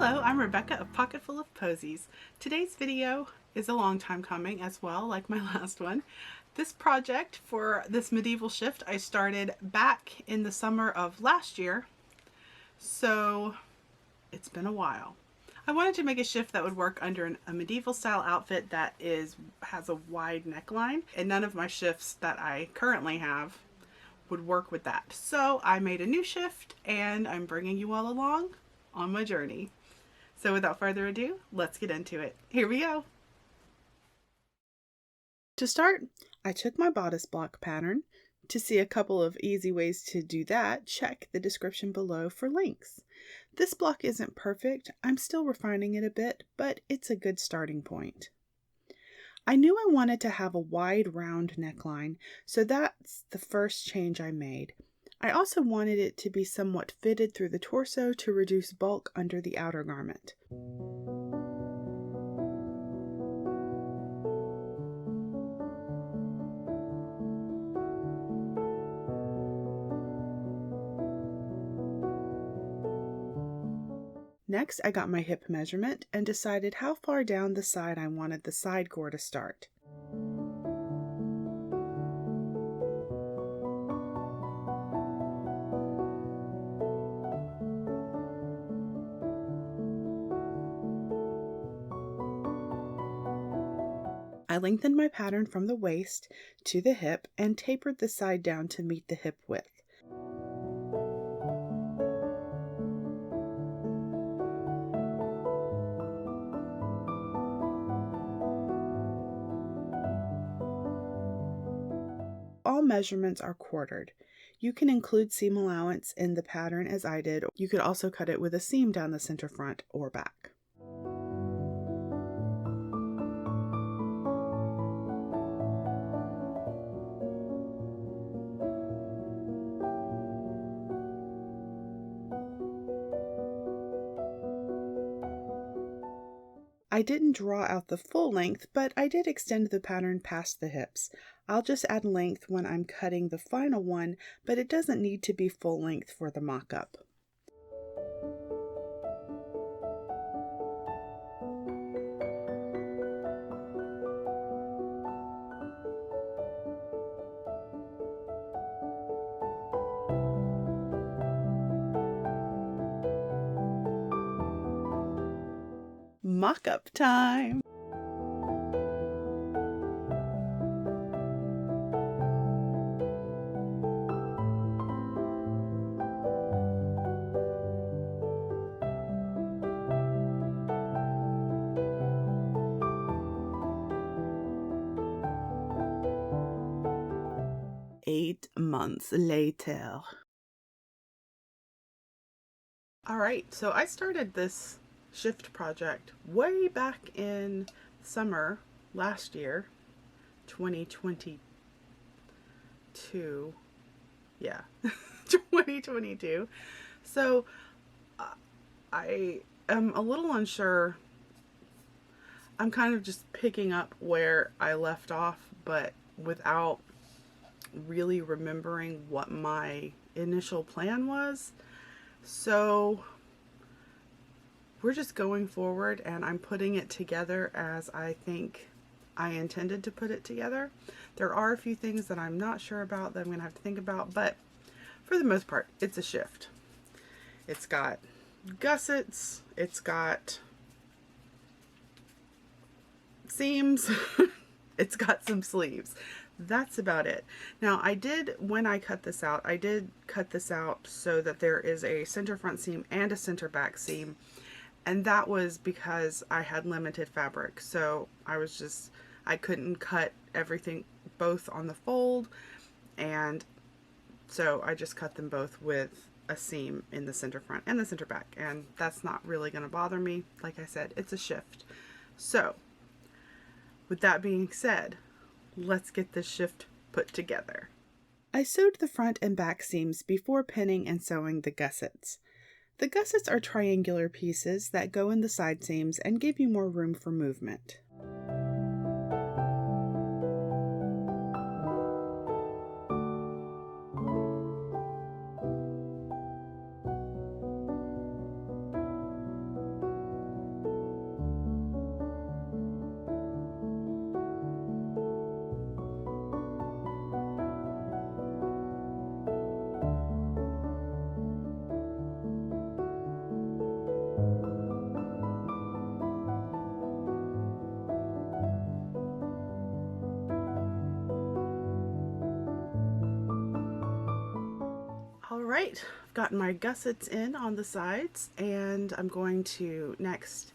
Hello, I'm Rebecca of Pocketful of Posies. Today's video is a long time coming as well, like my last one. This project for this medieval shift I started back in the summer of last year, so it's been a while. I wanted to make a shift that would work under a medieval style outfit that has a wide neckline, and none of my shifts that I currently have would work with that. So I made a new shift and I'm bringing you all along on my journey. So without further ado, let's get into it. Here we go. To start, I took my bodice block pattern. To see a couple of easy ways to do that, check the description below for links. This block isn't perfect, I'm still refining it a bit, but it's a good starting point. I knew I wanted to have a wide round neckline, so that's the first change I made. I also wanted it to be somewhat fitted through the torso to reduce bulk under the outer garment. Next, I got my hip measurement and decided how far down the side I wanted the side gore to start. I lengthened my pattern from the waist to the hip and tapered the side down to meet the hip width. All measurements are quartered. You can include seam allowance in the pattern as I did. You could also cut it with a seam down the center front or back. I didn't draw out the full length, but I did extend the pattern past the hips. I'll just add length when I'm cutting the final one, but it doesn't need to be full length for the mock-up. Mock-up time! Eight months later. Alright, so I started this shift project way back in summer last year, 2022. Yeah, 2022. So I am a little unsure. I'm kind of just picking up where I left off, but without really remembering what my initial plan was. So we're just going forward and I'm putting it together as I think I intended to put it together. There are a few things that I'm not sure about that I'm going to have to think about, but for the most part, it's a shift. It's got gussets, it's got seams, it's got some sleeves. That's about it. Now when I cut this out, I did cut this out so that there is a center front seam and a center back seam. And that was because I had limited fabric. So I couldn't cut everything both on the fold. And so I just cut them both with a seam in the center front and the center back. And that's not really going to bother me. Like I said, it's a shift. So with that being said, let's get this shift put together. I sewed the front and back seams before pinning and sewing the gussets. The gussets are triangular pieces that go in the side seams and give you more room for movement. right, I've gotten my gussets in on the sides, and I'm going to next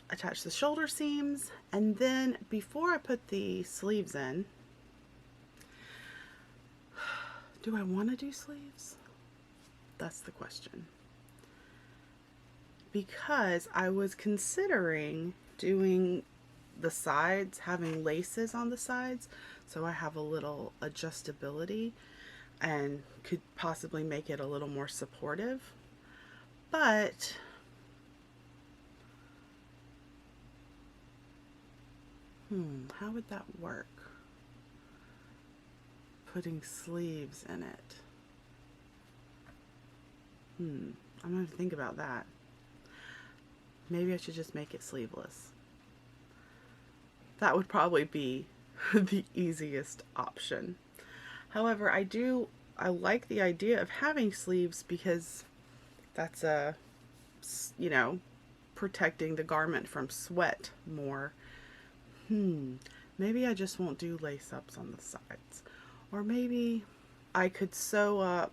attach the shoulder seams, and then before I put the sleeves in, do I want to do sleeves? That's the question. Because I was considering doing the sides, having laces on the sides, so I have a little adjustability and could possibly make it a little more supportive. But how would that work? Putting sleeves in it. I'm going to think about that. Maybe I should just make it sleeveless. That would probably be the easiest option. However, I like the idea of having sleeves because that's protecting the garment from sweat more. Maybe I just won't do lace ups on the sides. Or maybe I could sew up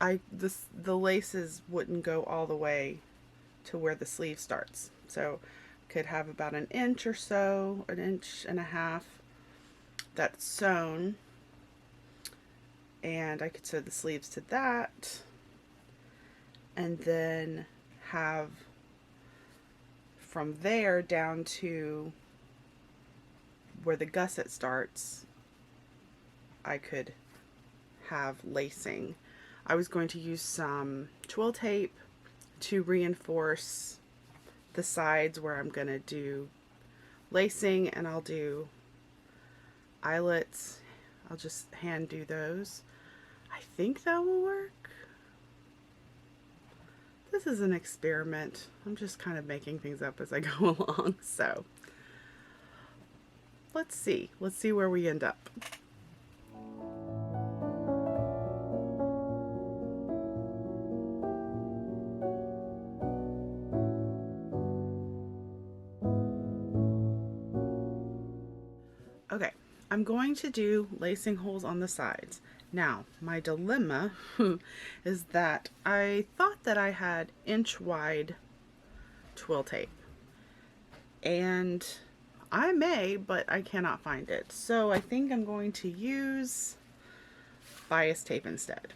the laces wouldn't go all the way to where the sleeve starts. So could have about an inch or so, an inch and a half that's sewn, and I could sew the sleeves to that, and then have from there down to where the gusset starts, I could have lacing. I was going to use some twill tape to reinforce the sides where I'm going to do lacing, and I'll do eyelets. I'll just hand do those. I think that will work. This is an experiment. I'm just kind of making things up as I go along. So let's see where we end up. Okay, I'm going to do lacing holes on the sides. Now, my dilemma is that I thought that I had inch wide twill tape, and I may, but I cannot find it. So I think I'm going to use bias tape instead,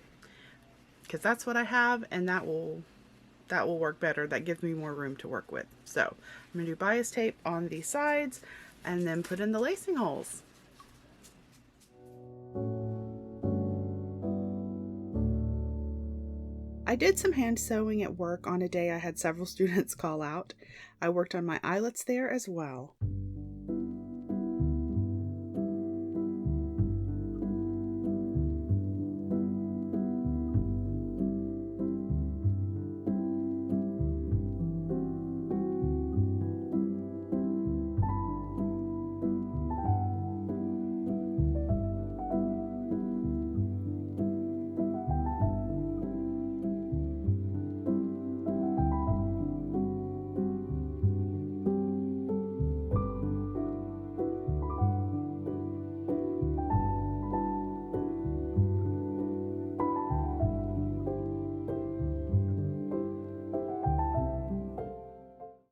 because that's what I have, and that will work better. That gives me more room to work with. So I'm going to do bias tape on the sides and then put in the lacing holes. I did some hand sewing at work on a day I had several students call out. I worked on my eyelets there as well.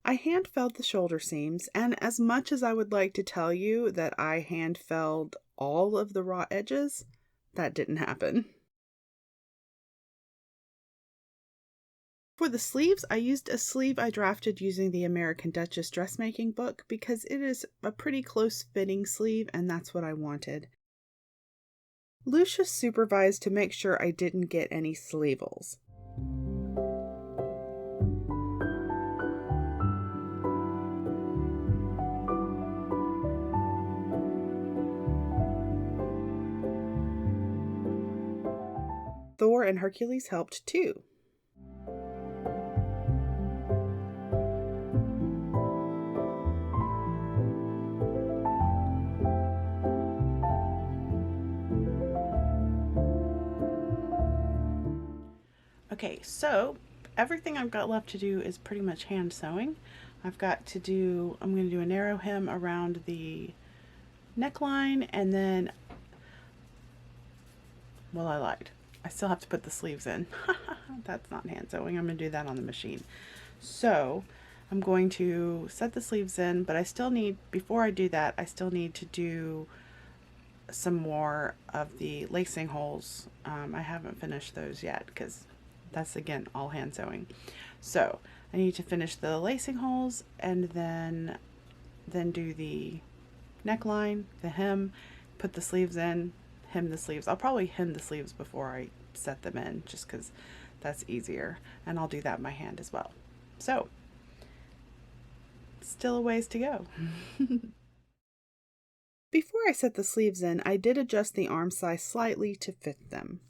I hand felled the shoulder seams, and as much as I would like to tell you that I hand felled all of the raw edges, that didn't happen. For the sleeves, I used a sleeve I drafted using the American Duchess dressmaking book because it is a pretty close fitting sleeve, and that's what I wanted. Lucia supervised to make sure I didn't get any sleevels. Thor and Hercules helped too. Okay, so everything I've got left to do is pretty much hand sewing. I'm going to do a narrow hem around the neckline, and then well, I lied. I still have to put the sleeves in. That's not hand sewing. I'm going to do that on the machine. So I'm going to set the sleeves in, but I still need, before I do that, I still need to do some more of the lacing holes. I haven't finished those yet because that's, again, all hand sewing. So I need to finish the lacing holes and then do the neckline, the hem, put the sleeves in, hem the sleeves. I'll probably hem the sleeves before I set them in just because that's easier, and I'll do that by hand as well. So still a ways to go. Before I set the sleeves in, I did adjust the arm size slightly to fit them.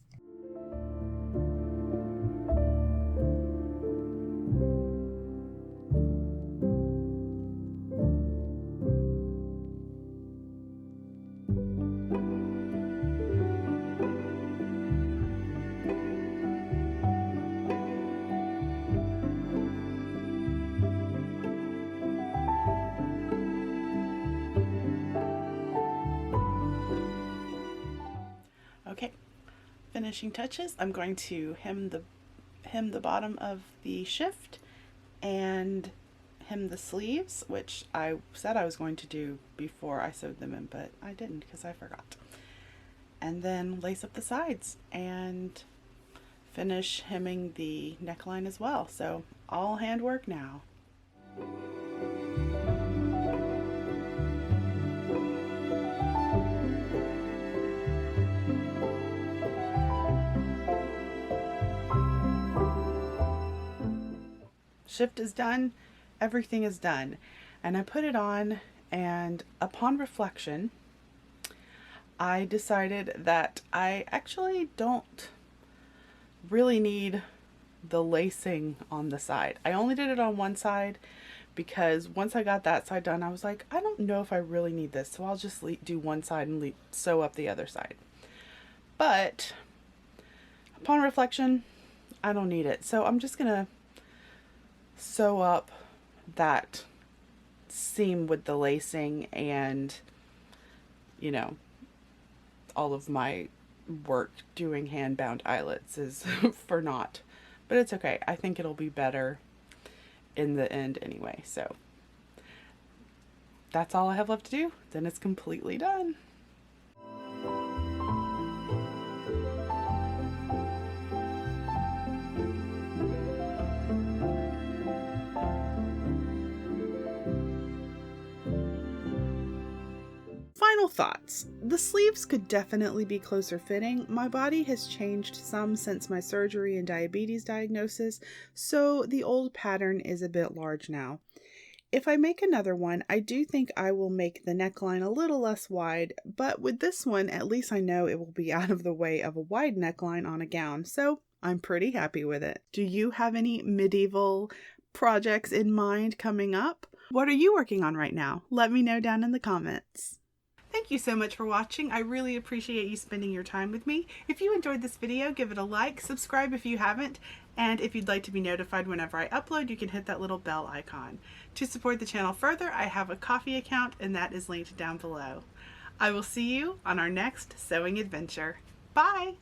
Okay, finishing touches. I'm going to hem the bottom of the shift and hem the sleeves, which I said I was going to do before I sewed them in, but I didn't because I forgot. And then lace up the sides and finish hemming the neckline as well. So all handwork now. Shift is done, everything is done, and I put it on, and upon reflection I decided that I actually don't really need the lacing on the side. I only did it on one side because once I got that side done I was like, I don't know if I really need this, so I'll just do one side and sew up the other side. But upon reflection, I don't need it, so I'm just gonna sew up that seam with the lacing, and you know, all of my work doing hand bound eyelets is for naught, but it's okay. I think it'll be better in the end anyway. So that's all I have left to do, then it's completely done. Final thoughts. The sleeves could definitely be closer fitting. My body has changed some since my surgery and diabetes diagnosis, so the old pattern is a bit large now. If I make another one, I do think I will make the neckline a little less wide, but with this one, at least I know it will be out of the way of a wide neckline on a gown, so I'm pretty happy with it. Do you have any medieval projects in mind coming up? What are you working on right now? Let me know down in the comments. Thank you so much for watching. I really appreciate you spending your time with me. If you enjoyed this video, give it a like, subscribe if you haven't, and if you'd like to be notified whenever I upload, you can hit that little bell icon. To support the channel further, I have a Ko-fi account, and that is linked down below. I will see you on our next sewing adventure. Bye!